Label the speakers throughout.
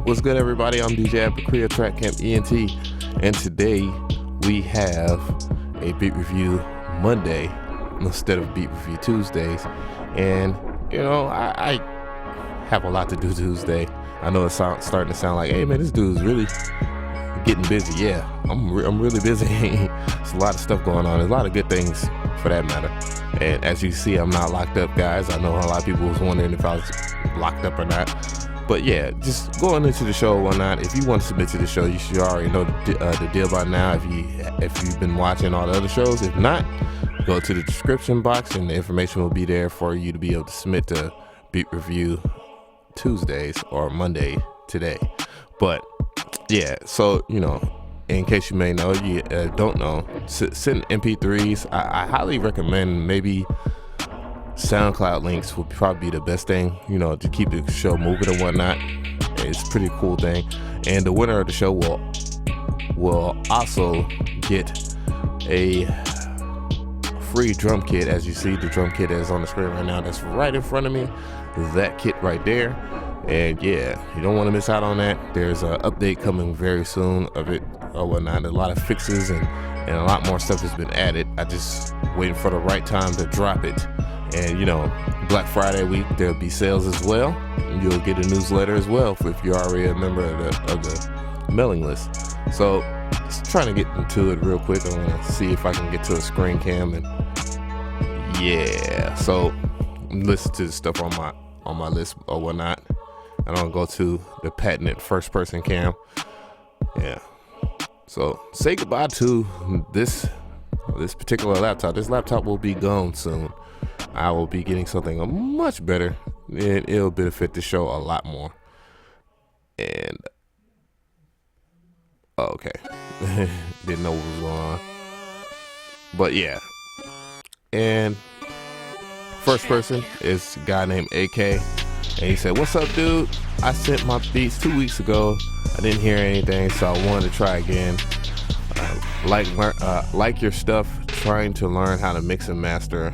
Speaker 1: What's good, everybody? I'm DJ Mcfly, Track Camp ENT, and today we have a beat review Monday instead of beat review Tuesdays. And you know, I have a lot to do Tuesday. I know it's starting to sound like, hey man, this dude's really getting busy. Yeah, I'm really busy. There's a lot of stuff going on. There's a lot of good things for that matter. And as you see, I'm not locked up, guys. I know a lot of people was wondering if I was locked up or not. But yeah, just going into the show or whatnot. If you want to submit to the show, you should already know the deal by now. If you've been watching all the other shows, if not, go to the description box and the information will be there for you to be able to submit to beat review Tuesdays or Monday today. But yeah, so you know, in case you may know, you don't know, send MP3s. I highly recommend maybe SoundCloud links would probably be the best thing, you know, to keep the show moving and whatnot. It's a pretty cool thing. And the winner of the show will also get a free drum kit. As you see, the drum kit is on the screen right now. That's right in front of me. That kit right there. And yeah, you don't want to miss out on that. There's an update coming very soon of it or whatnot. A lot of fixes and a lot more stuff has been added. I just waiting for the right time to drop it. And you know, Black Friday week there'll be sales as well. And you'll get a newsletter as well if you're already a member of the mailing list. So just trying to get into it real quick. I want to see if I can get to a screen cam, and yeah. So listen to the stuff on my list or whatnot. And I'll go to the patented first person cam. Yeah. So say goodbye to this particular laptop. This laptop will be gone soon. I will be getting something much better, and it'll benefit the show a lot more. And okay, didn't know what was going on, but yeah. And first person is a guy named AK, and he said, "What's up, dude? I sent my beats 2 weeks ago. I didn't hear anything, so I wanted to try again. Like your stuff. Trying to learn how to mix and master.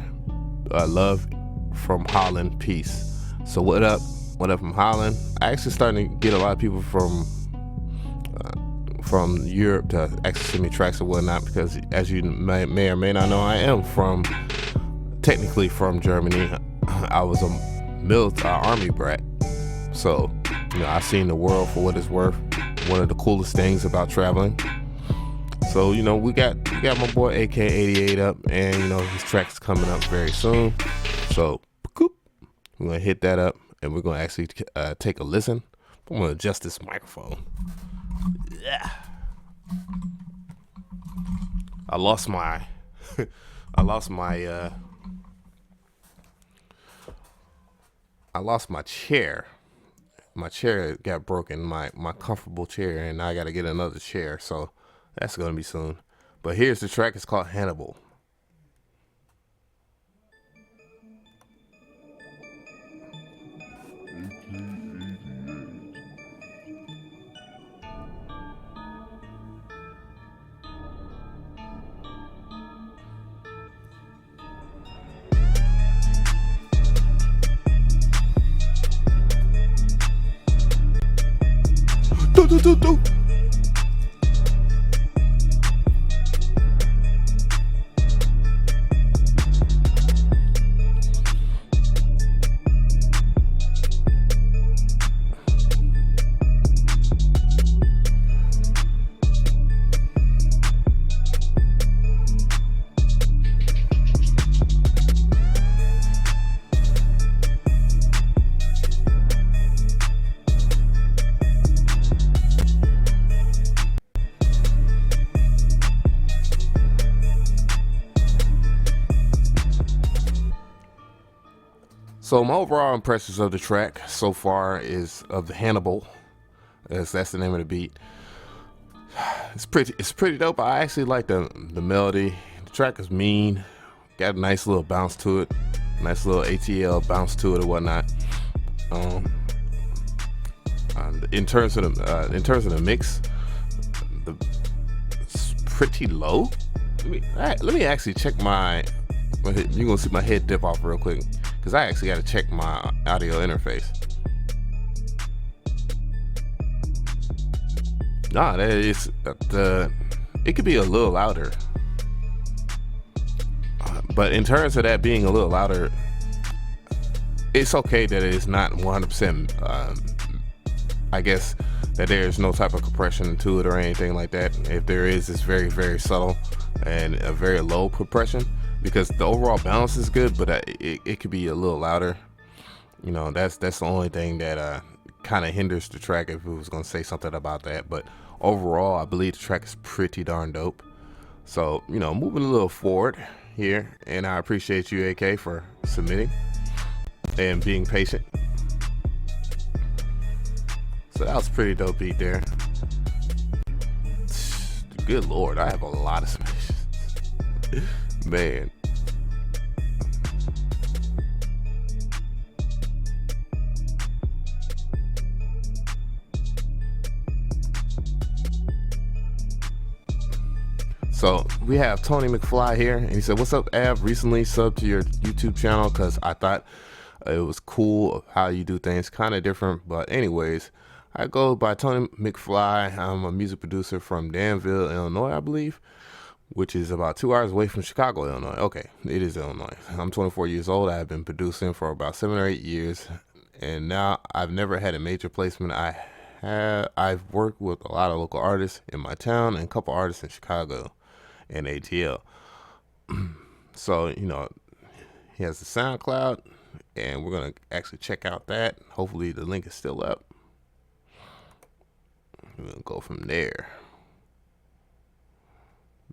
Speaker 1: Love from Holland. Peace." So what up from Holland? I actually starting to get a lot of people from Europe to actually send me tracks and whatnot, because as you may or may not know, I am technically from Germany. I was a army brat, so you know, I've seen the world for what it's worth. One of the coolest things about traveling. So you know, we got my boy AK88 up, and you know, his track's coming up very soon. So we're gonna hit that up, and we're gonna actually take a listen. I'm gonna adjust this microphone. Yeah. I lost my chair. My chair got broken, my comfortable chair, and I gotta get another chair. So that's gonna be soon. But here's the track. It's called Hannibal. Do. So my overall impressions of the track so far is of the Hannibal, as that's the name of the beat. It's pretty dope. I actually like the melody. The track is mean, got a nice little bounce to it, nice little ATL bounce to it or whatnot. In terms of the mix, it's pretty low. Let me actually check my. You're gonna see my head dip off real quick, because I actually got to check my audio interface. Nah, that is it could be a little louder, but in terms of that being a little louder, it's okay that it's not 100%. I guess that there's no type of compression to it or anything like that. If there is, it's very, very subtle and a very low compression, because the overall balance is good, but it could be a little louder. You know, that's the only thing that kind of hinders the track, if we was gonna say something about that. But overall, I believe the track is pretty darn dope. So, you know, moving a little forward here, and I appreciate you, AK, for submitting and being patient. So that was a pretty dope beat there. Good Lord, I have a lot of submissions. Man. So we have Tony Mcfly here, and he said, "What's up, Av? Recently subbed to your YouTube channel because I thought it was cool how you do things, kind of different. But anyways, I go by Tony Mcfly. I'm a music producer from Danville, Illinois, I believe, which is about 2 hours away from Chicago, Illinois. Okay, it is Illinois. I'm 24 years old. I've been producing for about 7 or 8 years, and now I've never had a major placement. I've worked with a lot of local artists in my town and a couple artists in Chicago and ATL. So, you know, he has the SoundCloud, and we're gonna actually check out that. Hopefully the link is still up. We're gonna go from there.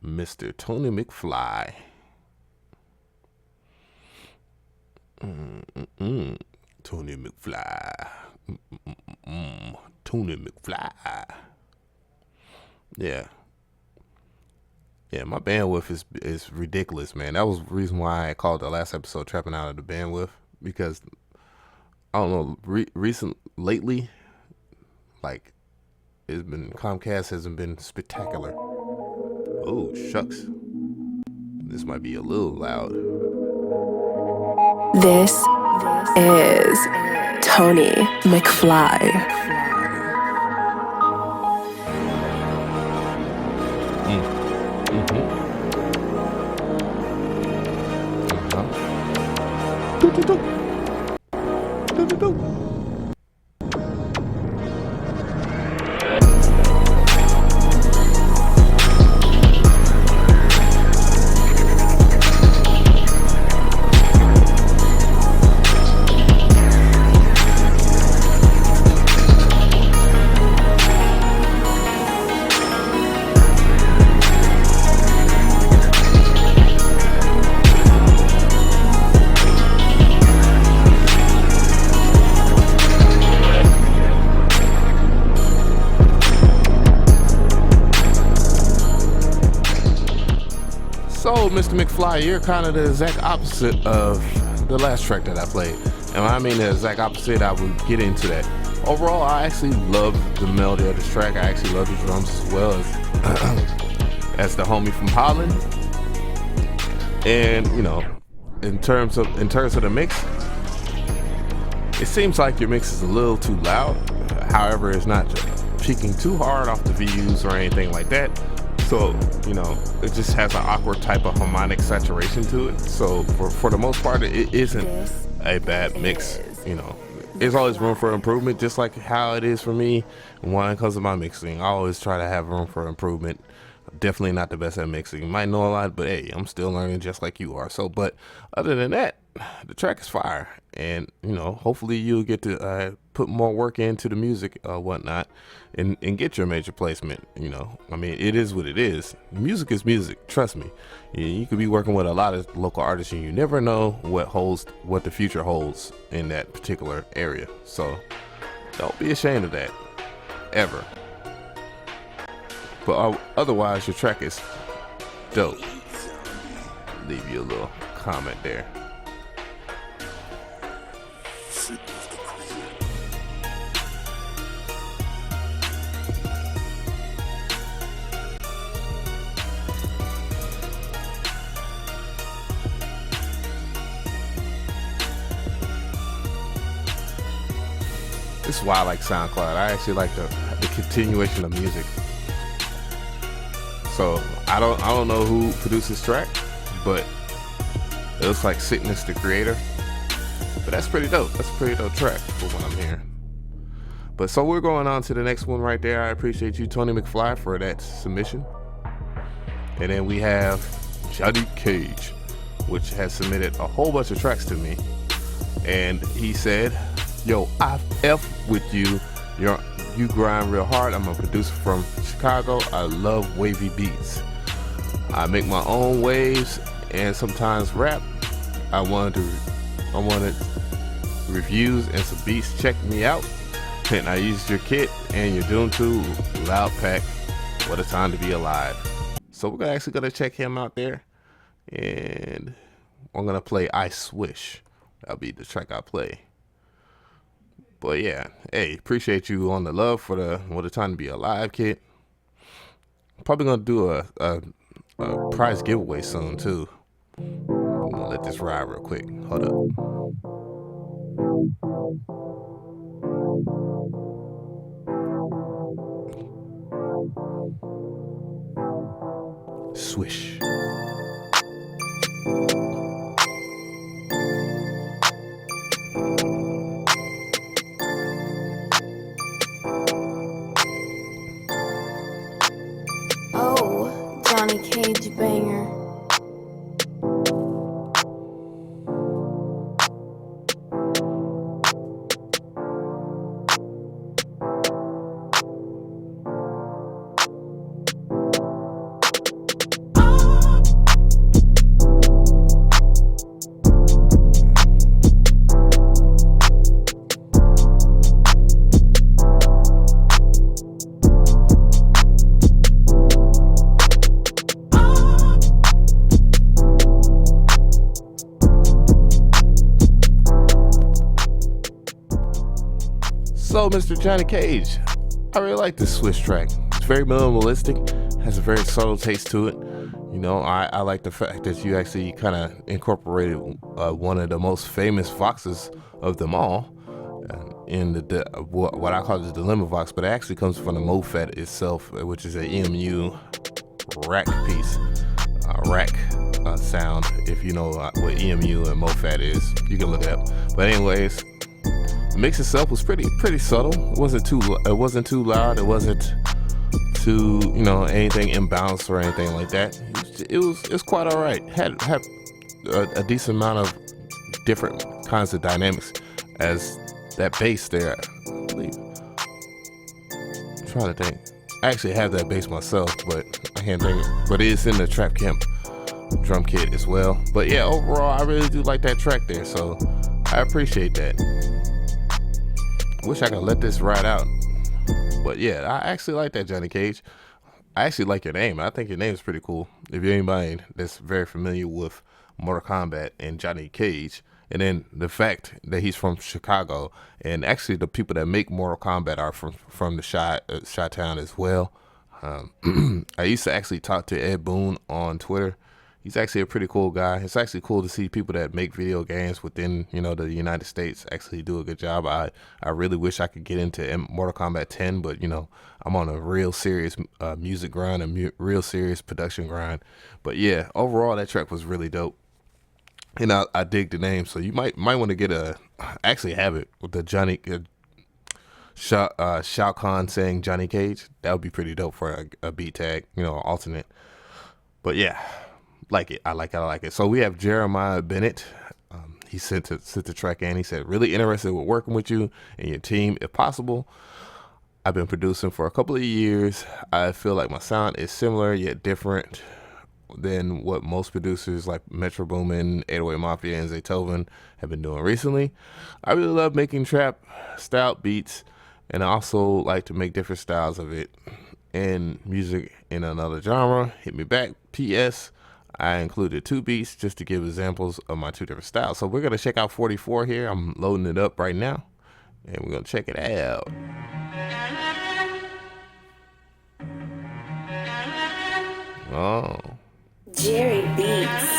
Speaker 1: Mr. Tony Mcfly. Tony McFly. Tony McFly. Yeah. Yeah, my bandwidth is ridiculous, man. That was the reason why I called the last episode "Trapping Out of the Bandwidth," because I don't know, lately, like, it's been, Comcast hasn't been spectacular. Oh shucks, this might be a little loud.
Speaker 2: This is Tony McFly.
Speaker 1: So, Mr. Mcfly, you're kind of the exact opposite of the last track that I played. And when I mean the exact opposite, I will get into that. Overall, I actually love the melody of this track. I actually love the drums as well as the homie from Holland. And, you know, in terms of the mix, it seems like your mix is a little too loud. However, it's not peaking too hard off the VUs or anything like that. So, you know, it just has an awkward type of harmonic saturation to it. So for the most part, it isn't a bad mix. You know, there's always room for improvement, just like how it is for me when it comes to my mixing. I always try to have room for improvement. Definitely not the best at mixing. You might know a lot, but hey, I'm still learning just like you are. So, but other than that, the track is fire. And, you know, hopefully you'll get to put more work into the music or whatnot and get your major placement. You know, I mean, it is what it is. Music is music. Trust me. You could be working with a lot of local artists and you never know what the future holds in that particular area. So don't be ashamed of that ever. But otherwise, your track is dope. Leave you a little comment there. this is why I like SoundCloud. I actually like the continuation of music. So I don't know who produced this track, but it looks like Sickness the creator. But that's pretty dope. That's a pretty dope track for what I'm hearing. But so we're going on to the next one right there. I appreciate you, Tony Mcfly, for that submission. And then we have Johnny Cage, which has submitted a whole bunch of tracks to me. And he said, yo, I F with you. You grind real hard. I'm a producer from Chicago. I love wavy beats. I make my own waves and sometimes rap. I wanted reviews and some beats. Check me out. And I used your kit and you're doing too. Loud Pack. What a time to be alive. So we're actually gonna check him out there, and I'm gonna play I Swish. That'll be the track I play. But yeah, hey, appreciate you on the love for the What a Time to Be Alive kit. Probably gonna do a prize giveaway soon too. I'm gonna let this ride real quick. Hold up. Swish.
Speaker 3: Oh, Johnny Cage banger.
Speaker 1: So, Mr. Johnny Cage, I really like this Swish track. It's very minimalistic, has a very subtle taste to it. You know, I like the fact that you actually kind of incorporated one of the most famous voxes of them all in what I call the Dilemma Vox, but it actually comes from the MoFat itself, which is a EMU rack piece, rack sound. If you know what EMU and MoFat is, you can look it up. But anyways, the mix itself was pretty subtle. It wasn't too loud. It wasn't too, you know, anything imbalanced or anything like that. It was quite all right. Had a decent amount of different kinds of dynamics, as that bass there, I believe. I'm trying to think. I actually have that bass myself, but I can't think. But it is in the Trap Camp drum kit as well. But yeah, overall, I really do like that track there. So I appreciate that. Wish I could let this ride out. But yeah, I actually like that, Johnny Cage. I actually like your name. I think your name is pretty cool. If you're anybody that's very familiar with Mortal Kombat and Johnny Cage, and then the fact that he's from Chicago, and actually the people that make Mortal Kombat are from the Chi-Town as well. I used to actually talk to Ed Boon on Twitter. He's actually a pretty cool guy. It's actually cool to see people that make video games within, you know, the United States actually do a good job. I really wish I could get into Mortal Kombat 10, but, you know, I'm on a real serious music grind, a real serious production grind. But yeah, overall, that track was really dope. And I dig the name, so you might want to get actually have it with the Johnny Shao Kahn saying Johnny Cage. That would be pretty dope for a beat tag, you know, alternate. But yeah. Like it. I like it. So we have Jeremiah Bennett. He sent the track in. He said, really interested with working with you and your team if possible. I've been producing for a couple of years. I feel like my sound is similar yet different than what most producers like Metro Boomin, 808 Mafia, and Zaytoven have been doing recently. I really love making trap style beats, and I also like to make different styles of it and music in another genre. Hit me back. P.S. I included 2 beats just to give examples of my 2 different styles. So we're going to check out 44 here. I'm loading it up right now, and we're going to check it out. Oh.
Speaker 3: Jerry Beats.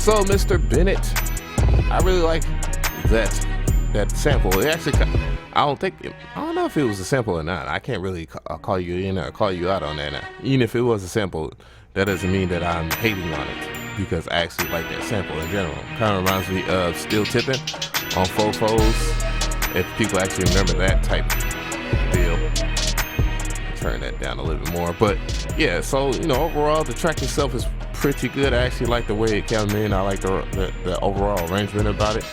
Speaker 1: So Mr. Bennett, I really like that sample. It actually, I don't know if it was a sample or not. I can't really call you in or call you out on that. Even if it was a sample, that doesn't mean that I'm hating on it, because I actually like that sample in general. Kind of reminds me of Still Tipping on Fofos, if people actually remember that type deal. Turn that down a little bit more, but yeah, so overall the track itself is pretty good. I actually like the way it came in. I like the overall arrangement about it.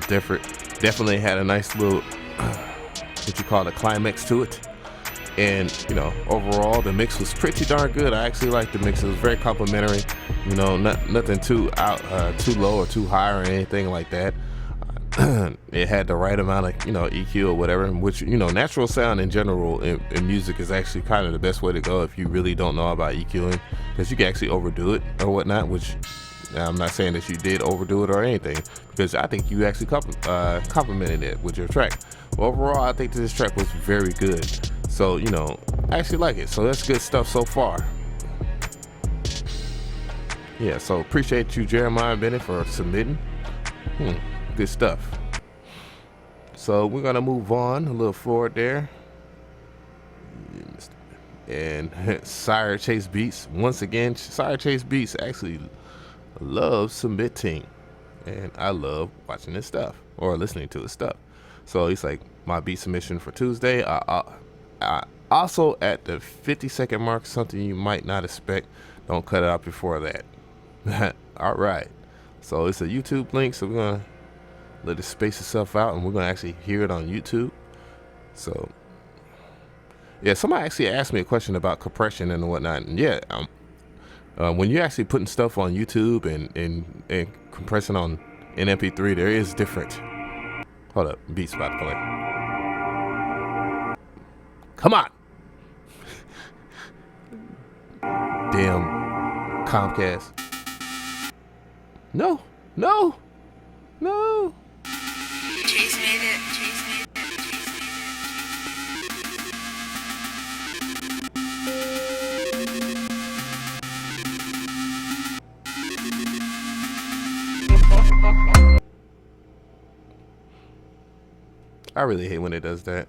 Speaker 1: Definitely had a nice little what you call a climax to it, and overall the mix was pretty darn good. I actually liked the mix. It was very complimentary. Nothing too low or too high or anything like that. It had the right amount of EQ or whatever, which natural sound in general in music is actually kind of the best way to go if you really don't know about EQing, because you can actually overdo it or whatnot, which I'm not saying that you did overdo it or anything, because I think you actually complimented it with your track. But overall, I think this track was very good. So I actually like it. So that's good stuff so far. Yeah, so appreciate you, Jeremiah Bennett, for submitting. Good stuff. So we're gonna move on a little forward there, and Sire Chase Beats, once again. Sire Chase Beats actually loves submitting, and I love watching his stuff or listening to his stuff. So he's like, my beat submission for Tuesday. I also at the 50-second mark, something you might not expect. Don't cut it out before that. All right. So it's a YouTube link, so we're gonna let it space itself out, and we're gonna actually hear it on YouTube. So yeah, somebody actually asked me a question about compression and whatnot, and yeah, when you're actually putting stuff on YouTube and compressing on an MP3, there is different. Hold up, beat's about to play. Come on. Damn Comcast. No.
Speaker 3: Chase made it.
Speaker 1: I really hate when it does that.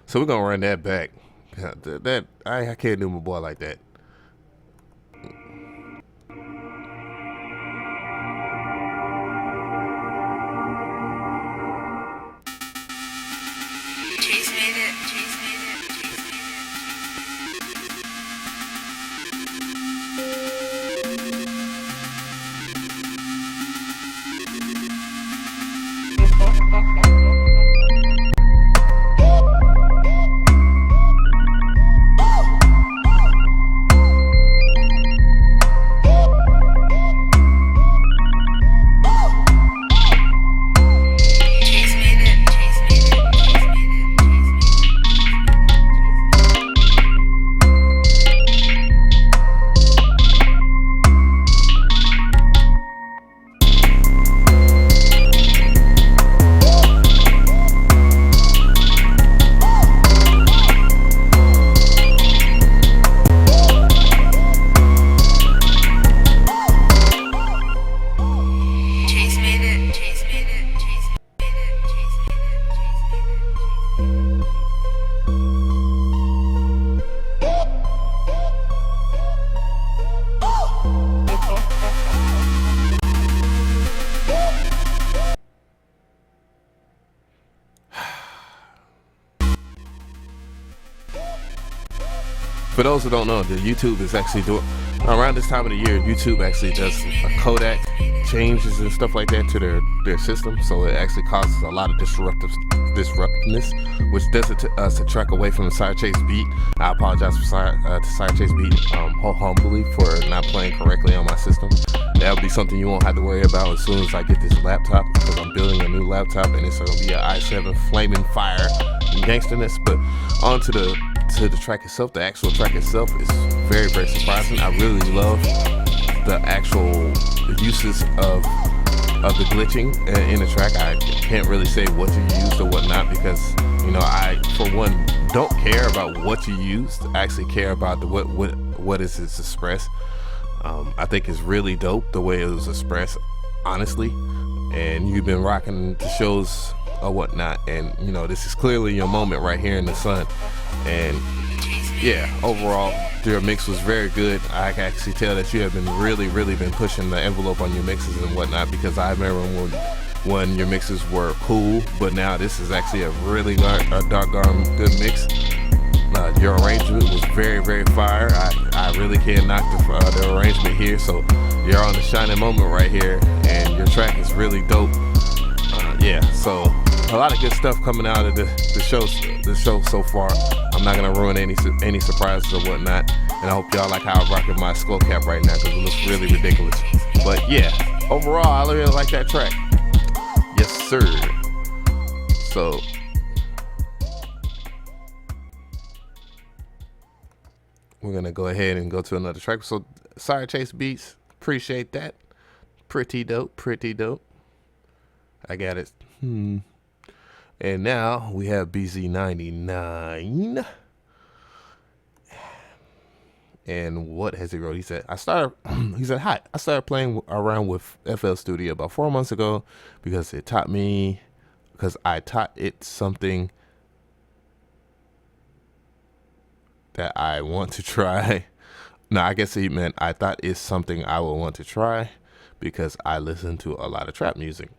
Speaker 1: So we're gonna run that back. That I can't do my boy like that.
Speaker 3: Chase made it.
Speaker 1: For those who don't know, the YouTube is actually doing, around this time of the year, YouTube actually does a codec changes and stuff like that to their system, so it actually causes a lot of disruptiveness, which does it to us to track away from the Sire Chase beat. I apologize to Sire Chase Beat humbly for not playing correctly on my system. That would be something you won't have to worry about as soon as I get this laptop, because I'm building a new laptop and it's going to be an i7 flaming fire gangsterness. But on to the to the track itself, the actual track itself is very, very surprising. I really love the actual uses of the glitching in the track. I can't really say what you used or whatnot because, you know, I, for one, don't care about what you used. I actually care about the what is expressed. I think it's really dope the way it was expressed, honestly. And you've been rocking the shows or whatnot, and you know, this is clearly your moment right here in the sun. And yeah, overall your mix was very good. I can actually tell that you have been really been pushing the envelope on your mixes and whatnot, because I remember when your mixes were cool, but now this is actually a really doggone good mix. Your arrangement was very fire. I really can't knock the arrangement here, so you're on the shining moment right here, and your track is really dope. Yeah, so a lot of good stuff coming out of the show so far. I'm not gonna ruin any surprises or whatnot, and I hope y'all like how I'm rocking my skull cap right now because it looks really ridiculous. But yeah, overall I really like that track. Yes sir. So we're gonna go ahead and go to another track. So Sire Chase Beats, appreciate that. Pretty dope. I got it. And now we have BZ99. And what has he wrote? He said, hi, I started playing around with FL Studio about 4 months ago because I taught it something that I want to try. No, I guess he meant I thought it's something I would want to try because I listen to a lot of trap music.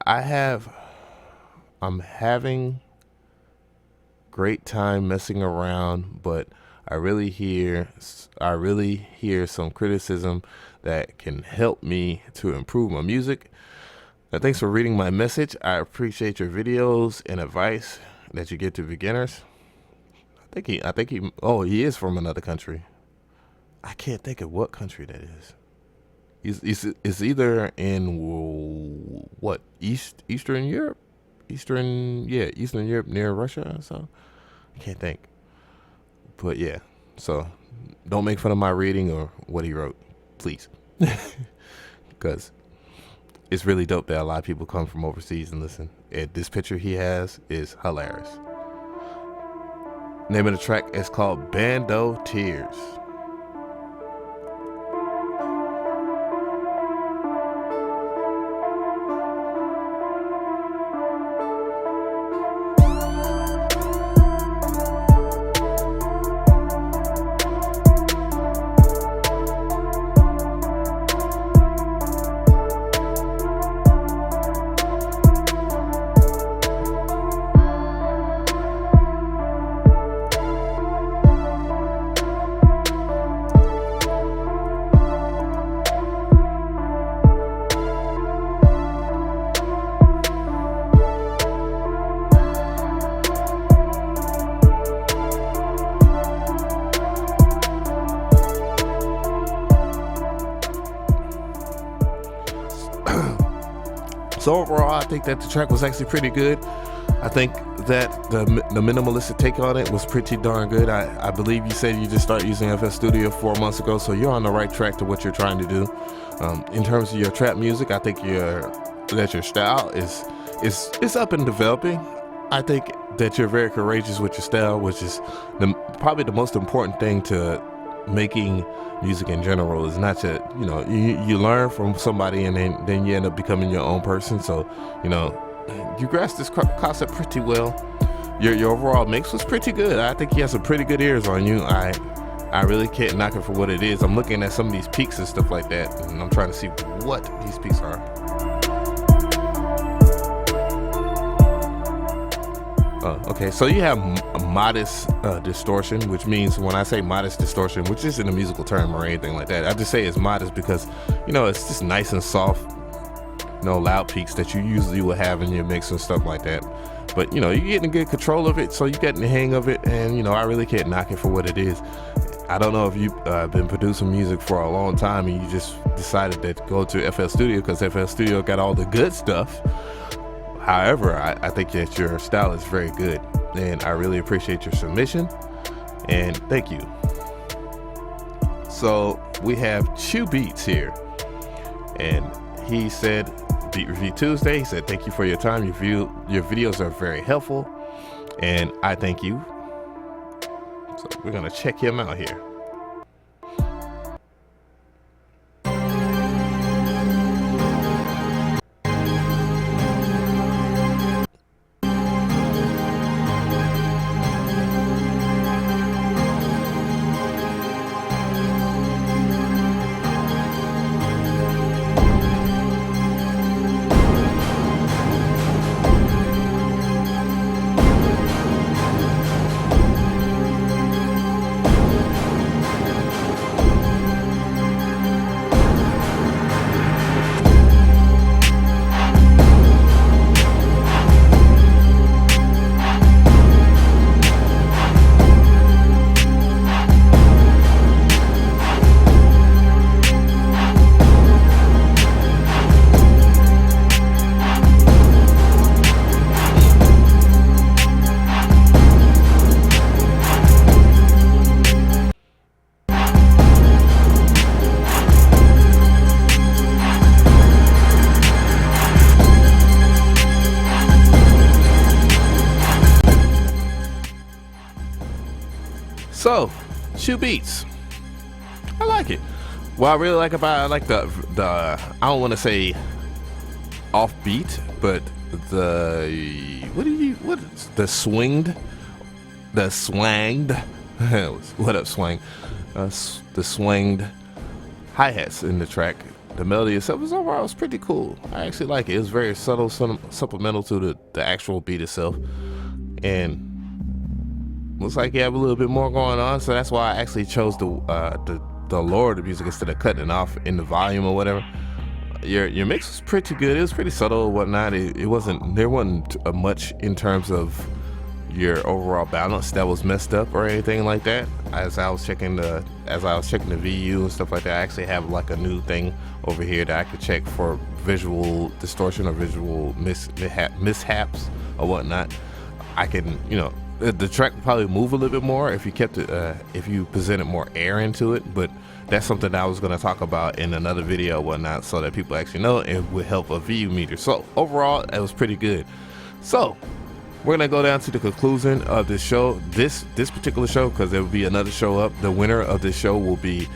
Speaker 1: I'm having great time messing around, but I really hear some criticism that can help me to improve my music. Now, thanks for reading my message. I appreciate your videos and advice that you give to beginners. He is from another country. I can't think of what country that is. It's either in what, Eastern Europe? Eastern Europe near Russia or so. I can't think. But yeah, so don't make fun of my reading or what he wrote, please. Because it's really dope that a lot of people come from overseas and listen. And this picture he has is hilarious. Name of the track is called Bando Tears. So overall, I think that the track was actually pretty good. I think that the minimalistic take on it was pretty darn good. I believe you said you just started using FL Studio 4 months ago, so you're on the right track to what you're trying to do. In terms of your trap music, I think your style is up and developing. I think that you're very courageous with your style, which is probably the most important thing to making music in general. Is not to, you learn from somebody and then you end up becoming your own person. So, you grasped this concept pretty well. Your overall mix was pretty good. I think you have some pretty good ears on you. I really can't knock it for what it is. I'm looking at some of these peaks and stuff like that, and I'm trying to see what these peaks are. Okay, so you have a modest distortion, which means when I say modest distortion, which isn't a musical term or anything like that, I just say it's modest because, it's just nice and soft, loud peaks that you usually would have in your mix and stuff like that. But, you're getting good control of it, so you're getting the hang of it, and, I really can't knock it for what it is. I don't know if you've been producing music for a long time and you just decided to go to FL Studio because FL Studio got all the good stuff. However, I think that your style is very good, and I really appreciate your submission. and thank you. So we have Chi Beats here, and he said, Beat Review Tuesday. He said, thank you for your time. Your videos are very helpful, and I thank you. So we're gonna check him out here. So, Chi Beats, I like it. What I really like about it, I like the I don't want to say offbeat, but the swanged, what up swang, the swanged hi-hats in the track. The melody itself was overall was pretty cool. I actually like it. It was very subtle, supplemental to the actual beat itself, and looks like you have a little bit more going on, so that's why I actually chose the lower the music instead of cutting it off in the volume or whatever. Your mix was pretty good. It was pretty subtle and whatnot. There wasn't much in terms of your overall balance that was messed up or anything like that. As I was checking the VU and stuff like that, I actually have like a new thing over here that I could check for visual distortion or visual mishaps or whatnot. I can, the track would probably move a little bit more if you kept it, if you presented more air into it, but that's something that I was going to talk about in another video or whatnot, so that people actually know it would help a VU meter. So overall, it was pretty good. So we're going to go down to the conclusion of this show, this particular show, because there will be another show up. The winner of this show will be,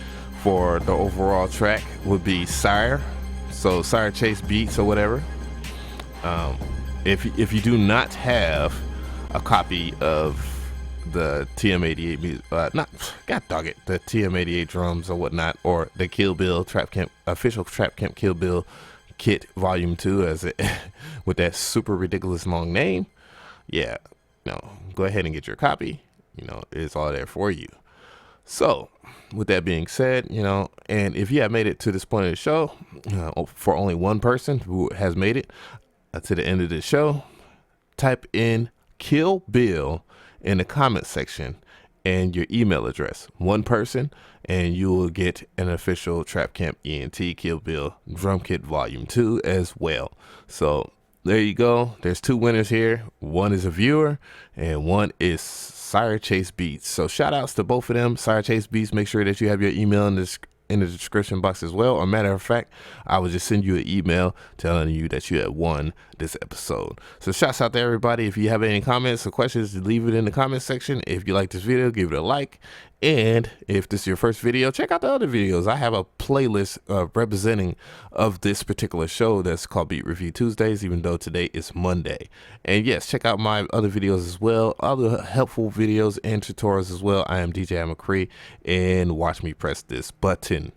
Speaker 1: for the overall track, would be Sire Chase Beats or whatever. If you do not have a copy of the TM88 music, the TM88 drums or whatnot, or the Kill Bill Trap Camp official Trap Camp Kill Bill kit volume 2, as it with that super ridiculous long name, yeah, go ahead and get your copy. It's all there for you. So with that being said, and if you have made it to this point of the show, for only one person who has made it to the end of the show, type in Kill Bill in the comment section and your email address. One person, and you will get an official Trap Camp ENT Kill Bill drum kit volume 2 as well. So there you go. There's two winners here. One is a viewer and one is Sire Chase Beats. So shout outs to both of them. Sire Chase Beats, make sure that you have your email in the description box as well. Or matter of fact, I will just send you an email telling you that you had won this episode. So shouts out to everybody. If you have any comments or questions, leave it in the comment section. If you like this video, give it a like. And if this is your first video, check out the other videos. I have a playlist representing of this particular show that's called Beat Review Tuesdays, even though today is Monday. And yes, check out my other videos as well, other helpful videos and tutorials as well. I am DJ avemcree, and watch me press this button.